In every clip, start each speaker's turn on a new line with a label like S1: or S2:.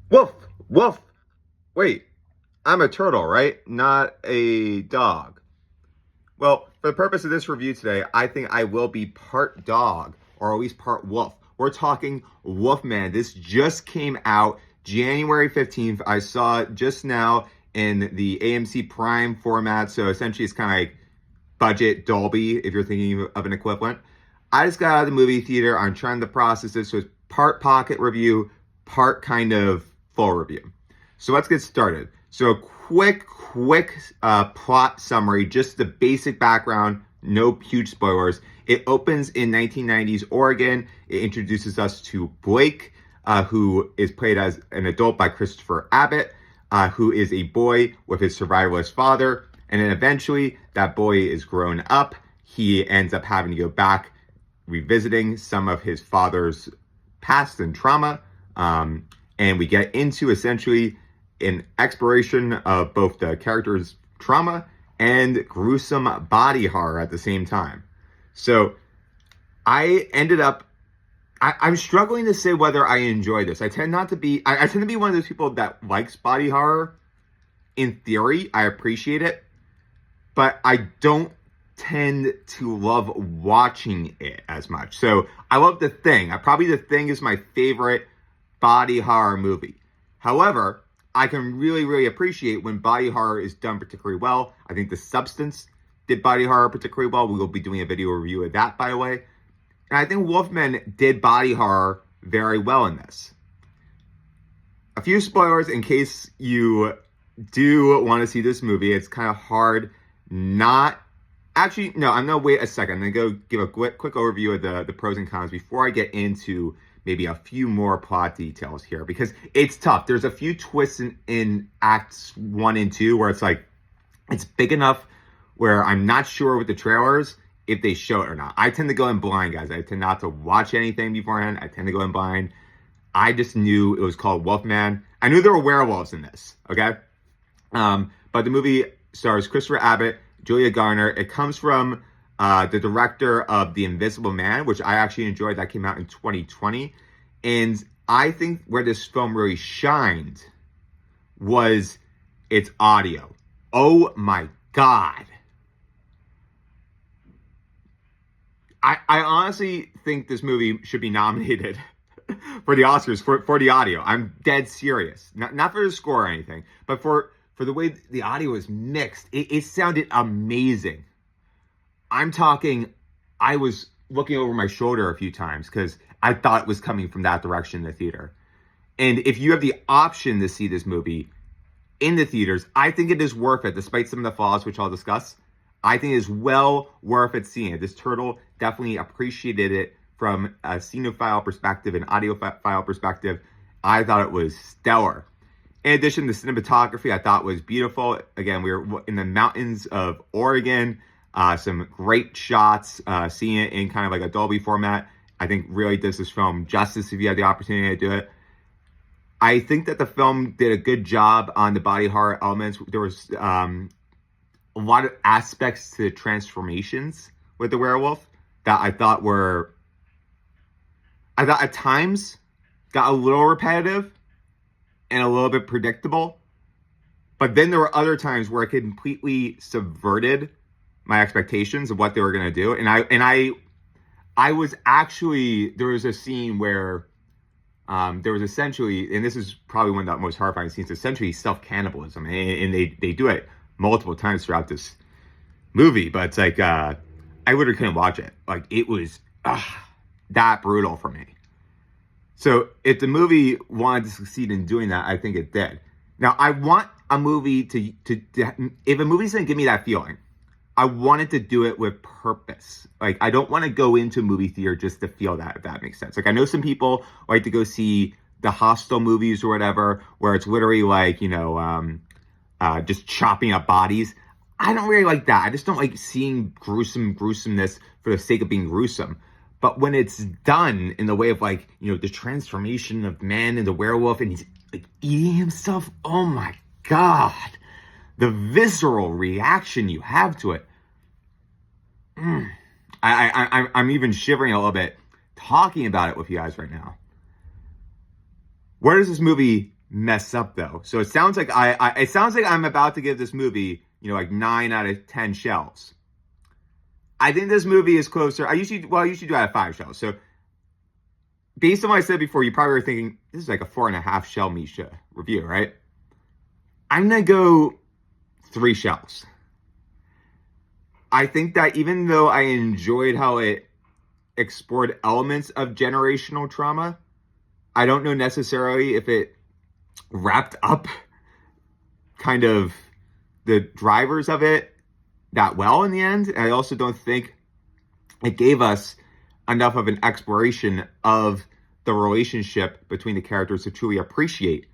S1: Woof, woof. Wait, I'm a turtle, right? Not a dog. Well, for the purpose of this review today, I think I will be part dog, or at least part wolf. We're talking Wolfman. This just came out January 15th. I saw it just now in the AMC Prime format. So essentially, it's kind of like budget Dolby, if you're thinking of an equivalent. I just got out of the movie theater. I'm trying to process this. So it's part pocket review, part kind of full review. So let's get started. So a quick plot summary, just the basic background, no huge spoilers. It opens in 1990s Oregon. It introduces us to Blake, who is played as an adult by Christopher Abbott, who is a boy with his survivalist father. And then eventually that boy is grown up. He ends up having to go back, revisiting some of his father's past and trauma. And we get into essentially an exploration of both the character's trauma and gruesome body horror at the same time. So I ended up, I'm struggling to say whether I enjoy this. I tend not to be, I tend to be one of those people that likes body horror. In theory, I appreciate it, but I don't tend to love watching it as much. So I love The Thing. Probably The Thing is my favorite body horror movie. However, I can really appreciate when body horror is done particularly well. I think The Substance did body horror particularly well. We will be doing a video review of that, by the way. And I think Wolfman did body horror very well in this. A few spoilers in case you do want to see this movie. It's kind of hard not... Actually, no, I'm going to wait a second. I'm going to go give a quick overview of the pros and cons before I get into maybe a few more plot details here, because it's tough. There's a few twists in acts 1 and 2 where it's like, it's big enough where I'm not sure with the trailers if they show it or not. I tend to go in blind, guys. I tend not to watch anything beforehand. I tend to go in blind. I just knew it was called Wolfman. I knew there were werewolves in this, okay? But the movie stars Christopher Abbott, Julia Garner. It comes from the director of The Invisible Man, which I actually enjoyed. That came out in 2020. And I think where this film really shined was its audio. Oh my God. I honestly think this movie should be nominated for the Oscars for the audio. I'm dead serious. Not for the score or anything, but for the way the audio was mixed. It sounded amazing. I'm talking, I was looking over my shoulder a few times because I thought it was coming from that direction in the theater. And if you have the option to see this movie in the theaters, I think it is worth it, despite some of the flaws, which I'll discuss. I think it is well worth it seeing it. This turtle definitely appreciated it from a cinephile perspective and audiophile perspective. I thought it was stellar. In addition, the cinematography I thought was beautiful. Again, we were in the mountains of Oregon. Some great shots, seeing it in kind of like a Dolby format, I think really does this film justice if you had the opportunity to do it. I think that the film did a good job on the body horror elements. There was a lot of aspects to the transformations with the werewolf that I thought at times got a little repetitive and a little bit predictable. But then there were other times where it completely subverted my expectations of what they were going to do. And I was actually, there was a scene where there was essentially, and this is probably one of the most horrifying scenes, essentially self-cannibalism. And they do it multiple times throughout this movie. But it's like, I literally couldn't watch it. Like, it was that brutal for me. So if the movie wanted to succeed in doing that, I think it did. Now, I want a movie to if a movie's going to give me that feeling, I wanted to do it with purpose. Like, I don't want to go into a movie theater just to feel that, if that makes sense. Like, I know some people like to go see the Hostel movies or whatever, where it's literally like, just chopping up bodies. I don't really like that. I just don't like seeing gruesomeness for the sake of being gruesome. But when it's done in the way of like, the transformation of man into werewolf and he's like eating himself, oh my God. The visceral reaction you have to it. I'm even shivering a little bit talking about it with you guys right now. Where does this movie mess up though. So it sounds like it sounds like I'm about to give this movie, like 9 out of 10 shells. I think this movie is closer. I usually do out of 5 shells. So based on what I said before, you probably were thinking this is like a 4.5 shell Misha review, right? I'm gonna go 3 shells. I think that even though I enjoyed how it explored elements of generational trauma, I don't know necessarily if it wrapped up kind of the drivers of it that well in the end. And I also don't think it gave us enough of an exploration of the relationship between the characters to truly appreciate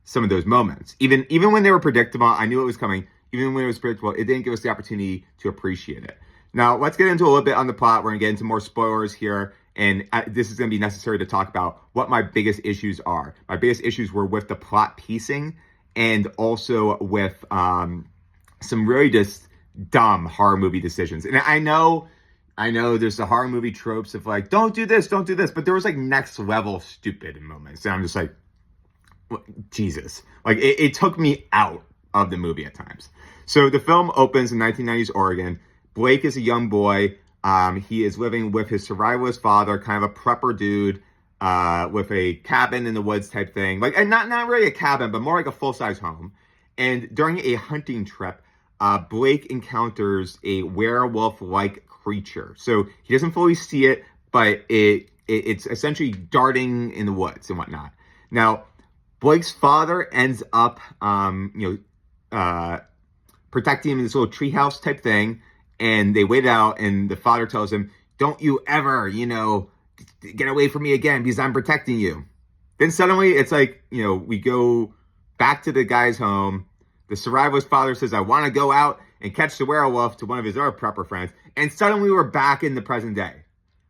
S1: some of those moments. Even when they were predictable, I knew it was coming. Even when it was predictable, it didn't give us the opportunity to appreciate it. Now, let's get into a little bit on the plot. We're going to get into more spoilers here. And this is going to be necessary to talk about what my biggest issues are. My biggest issues were with the plot piecing and also with some really just dumb horror movie decisions. And I know there's the horror movie tropes of like, don't do this. But there was like next level stupid in moments. And I'm just like, Jesus. Like it took me out of the movie at times. So the film opens in 1990s Oregon. Blake is a young boy. He is living with his survivalist father, kind of a prepper dude, with a cabin in the woods type thing. Like, and not really a cabin, but more like a full-size home. And during a hunting trip, Blake encounters a werewolf-like creature. So he doesn't fully see it, but it's essentially darting in the woods and whatnot. Now, Blake's father ends up, protecting him in this little treehouse type thing. And they wait out, and the father tells him, don't you ever, get away from me again because I'm protecting you. Then suddenly it's like, we go back to the guy's home. The survivalist father says, I want to go out and catch the werewolf to one of his other prepper friends. And suddenly we're back in the present day.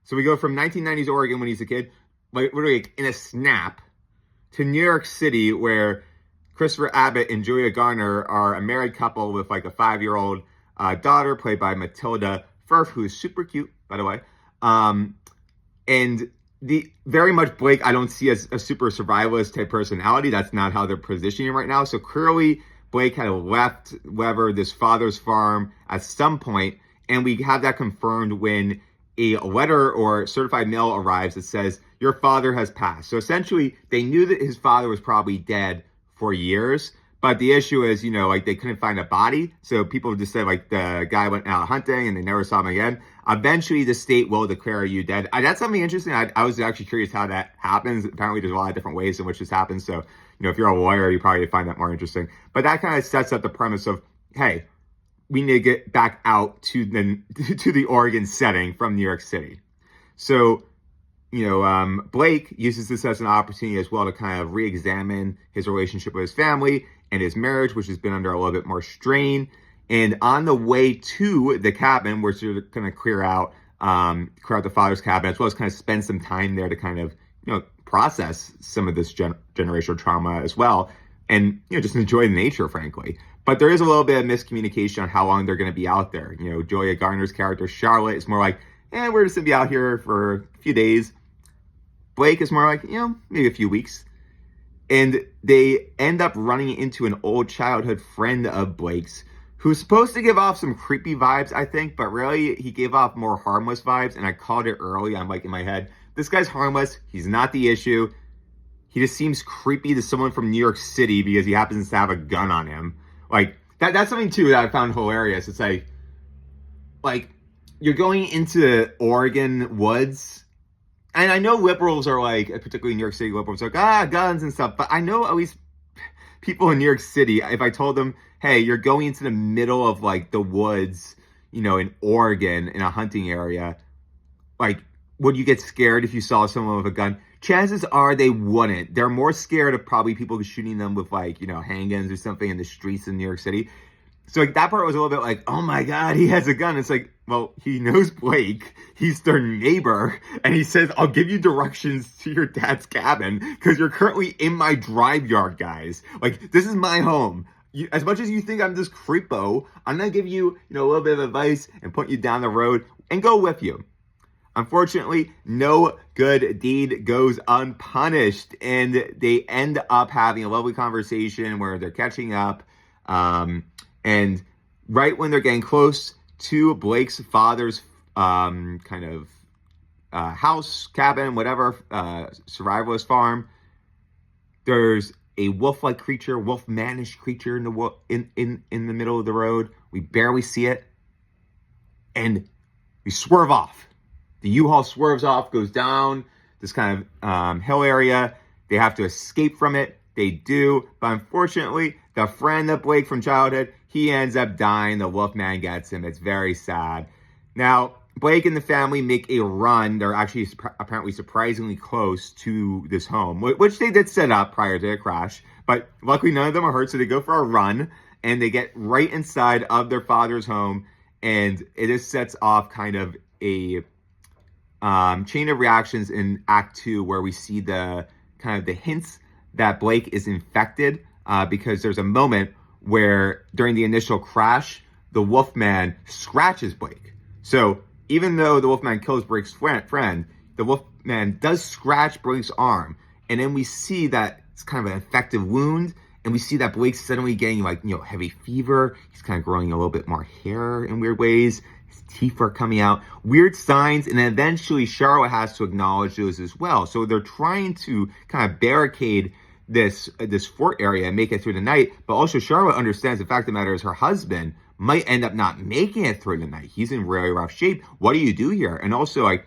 S1: So we go from 1990s Oregon when he's a kid, like literally in a snap, to New York City where Christopher Abbott and Julia Garner are a married couple with like a 5-year-old daughter played by Matilda Firth, who is super cute, by the way. And the very much Blake, I don't see as a super survivalist type personality. That's not how they're positioning him right now. So clearly Blake had left whatever this father's farm at some point, and we have that confirmed when a letter or certified mail arrives that says your father has passed. So essentially they knew that his father was probably dead for years. But the issue is, like they couldn't find a body. So people just said like the guy went out hunting and they never saw him again. Eventually the state will declare you dead. That's something interesting. I was actually curious how that happens. Apparently there's a lot of different ways in which this happens. So, if you're a lawyer, you probably find that more interesting. But that kind of sets up the premise of, hey, we need to get back out to the Oregon setting from New York City. So, Blake uses this as an opportunity as well to kind of re-examine his relationship with his family and his marriage, which has been under a little bit more strain. And on the way to the cabin, we're sort of going to clear out the father's cabin, as well as kind of spend some time there to kind of, process some of this generational trauma as well. And, just enjoy the nature, frankly. But there is a little bit of miscommunication on how long they're going to be out there. Julia Garner's character, Charlotte, is more like, we're just going to be out here for a few days. Blake is more like, maybe a few weeks. And they end up running into an old childhood friend of Blake's who's supposed to give off some creepy vibes, I think, but really he gave off more harmless vibes. And I called it early. I'm like in my head, this guy's harmless. He's not the issue. He just seems creepy to someone from New York City because he happens to have a gun on him. Like that's something too that I found hilarious. It's like you're going into Oregon woods. And I know liberals are like, particularly New York City liberals, are like, guns and stuff. But I know at least people in New York City, if I told them, hey, you're going into the middle of like the woods, in Oregon in a hunting area, like, would you get scared if you saw someone with a gun? Chances are they wouldn't. They're more scared of probably people shooting them with like, handguns or something in the streets in New York City. So like that part was a little bit like, oh my God, he has a gun. It's like, well, he knows Blake. He's their neighbor. And he says, I'll give you directions to your dad's cabin because you're currently in my drive yard, guys. Like, this is my home. As much as you think I'm this creepo, I'm going to give you, a little bit of advice and put you down the road and go with you. Unfortunately, no good deed goes unpunished, and they end up having a lovely conversation where they're catching up. And right when they're getting close to Blake's father's kind of house, cabin, whatever, survivalist farm, there's a wolf-like creature, wolf-manish creature in the middle of the road. We barely see it, and we swerve off. The U-Haul swerves off, goes down this kind of hill area. They have to escape from it. They do, but unfortunately, the friend of Blake from childhood, he ends up dying. The Wolfman gets him. It's very sad. Now, Blake and the family make a run. They're actually apparently surprisingly close to this home, which they did set up prior to the crash. But luckily, none of them are hurt, so they go for a run, and they get right inside of their father's home, and it just sets off kind of a chain of reactions in Act 2, where we see the kind of the hints that Blake is infected, because there's a moment where during the initial crash, the Wolfman scratches Blake. So even though the Wolfman kills Blake's friend, the Wolfman does scratch Blake's arm. And then we see that it's kind of an infective wound. And we see that Blake's suddenly getting heavy fever. He's kind of growing a little bit more hair in weird ways. His teeth are coming out. Weird signs. And then eventually Charlotte has to acknowledge those as well. So they're trying to kind of barricade this fort area and make it through the night. But also Charlotte understands the fact of the matter is her husband might end up not making it through the night. He's in really rough shape. What do you do here? And also,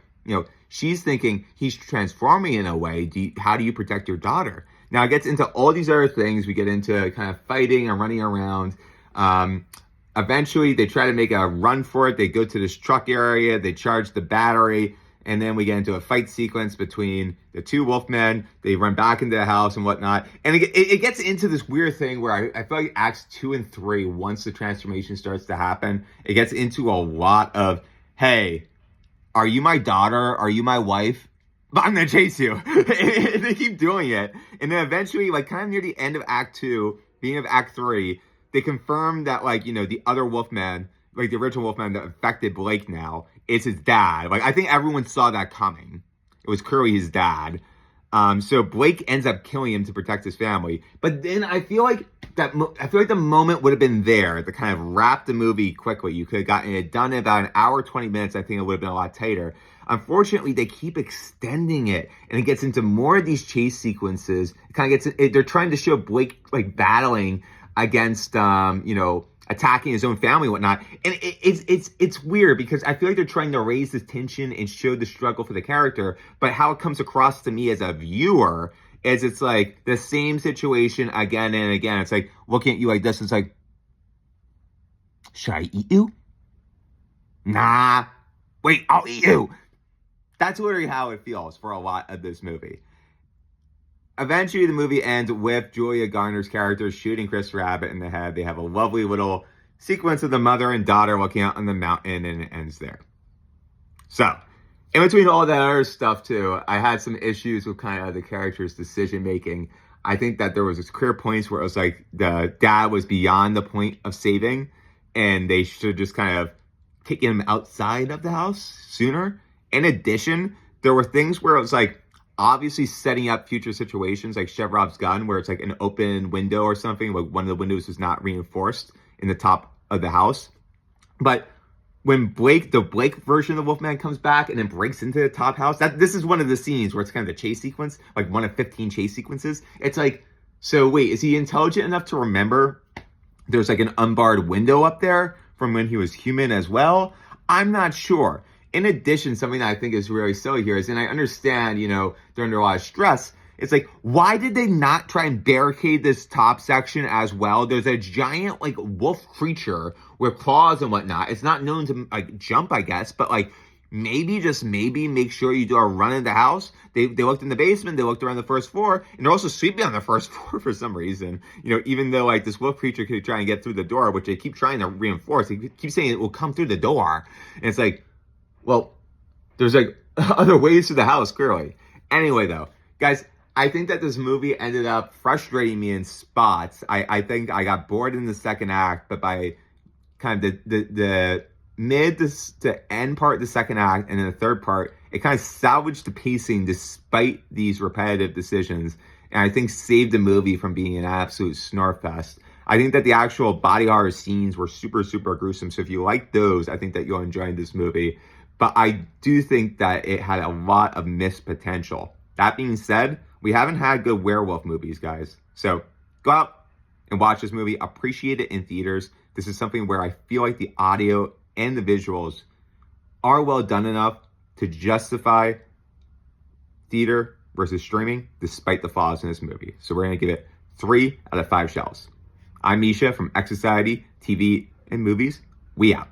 S1: she's thinking he's transforming in a way. How do you protect your daughter? Now it gets into all these other things. We get into kind of fighting and running around. Eventually, they try to make a run for it. They go to this truck area. They charge the battery. And then we get into a fight sequence between the two Wolfmen. They run back into the house and whatnot. And it gets into this weird thing where I feel like Acts 2 and 3, once the transformation starts to happen, it gets into a lot of, hey, are you my daughter? Are you my wife? But I'm going to chase you. And they keep doing it. And then eventually, kind of near the end of Act 2, beginning of Act 3, they confirm that, the other Wolfman, the original Wolfman that affected Blake now, is his dad. I think everyone saw that coming. It was clearly his dad. So Blake ends up killing him to protect his family. But then I feel like the moment would have been there to kind of wrap the movie quickly. You could have gotten it done in about an hour, 20 minutes. I think it would have been a lot tighter. Unfortunately, they keep extending it, and it gets into more of these chase sequences. It kind of they're trying to show Blake battling against attacking his own family and whatnot. And it's weird because I feel like they're trying to raise the tension and show the struggle for the character, but how it comes across to me as a viewer is it's the same situation again and again. It's looking at you like this, it's should I eat you? Nah. Wait, I'll eat you. That's literally how it feels for a lot of this movie. Eventually, the movie ends with Julia Garner's character shooting Christopher Abbott in the head. They have a lovely little sequence of the mother and daughter looking out on the mountain, and it ends there. So, in between all that other stuff, too, I had some issues with kind of the character's decision-making. I think that there was this clear points where it was the dad was beyond the point of saving, and they should just kind of taken him outside of the house sooner. In addition, there were things where it was obviously setting up future situations, like Chevrov's gun, where it's an open window or something, one of the windows was not reinforced in the top of the house. But when the Blake version of the Wolfman comes back and then breaks into the top house, this is one of the scenes where it's kind of the chase sequence, one of 15 chase sequences. It's so wait, is he intelligent enough to remember there's an unbarred window up there from when he was human as well? I'm not sure. In addition, something that I think is really silly here is, and I understand, they're under a lot of stress. It's why did they not try and barricade this top section as well? There's a giant, wolf creature with claws and whatnot. It's not known to, jump, I guess, but, maybe, just maybe, make sure you do a run in the house. They looked in the basement, they looked around the first floor, and they're also sleeping on the first floor for some reason. Even though, this wolf creature could try and get through the door, which they keep trying to reinforce. They keep saying it will come through the door. And it's well, there's other ways to the house, clearly. Anyway, though, guys, I think that this movie ended up frustrating me in spots. I think I got bored in the second act, but by kind of the mid to end part of the second act and then the third part, It kind of salvaged the pacing despite these repetitive decisions, and I think saved the movie from being an absolute snore fest. I think that the actual body horror scenes were super, super gruesome. So if you like those, I think that you'll enjoy this movie. But I do think that it had a lot of missed potential. That being said, we haven't had good werewolf movies, guys. So go out and watch this movie. Appreciate it in theaters. This is something where I feel like the audio and the visuals are well done enough to justify theater versus streaming, despite the flaws in this movie. So we're going to give it 3 out of 5 shells. I'm Misha from X Society TV and Movies. We out.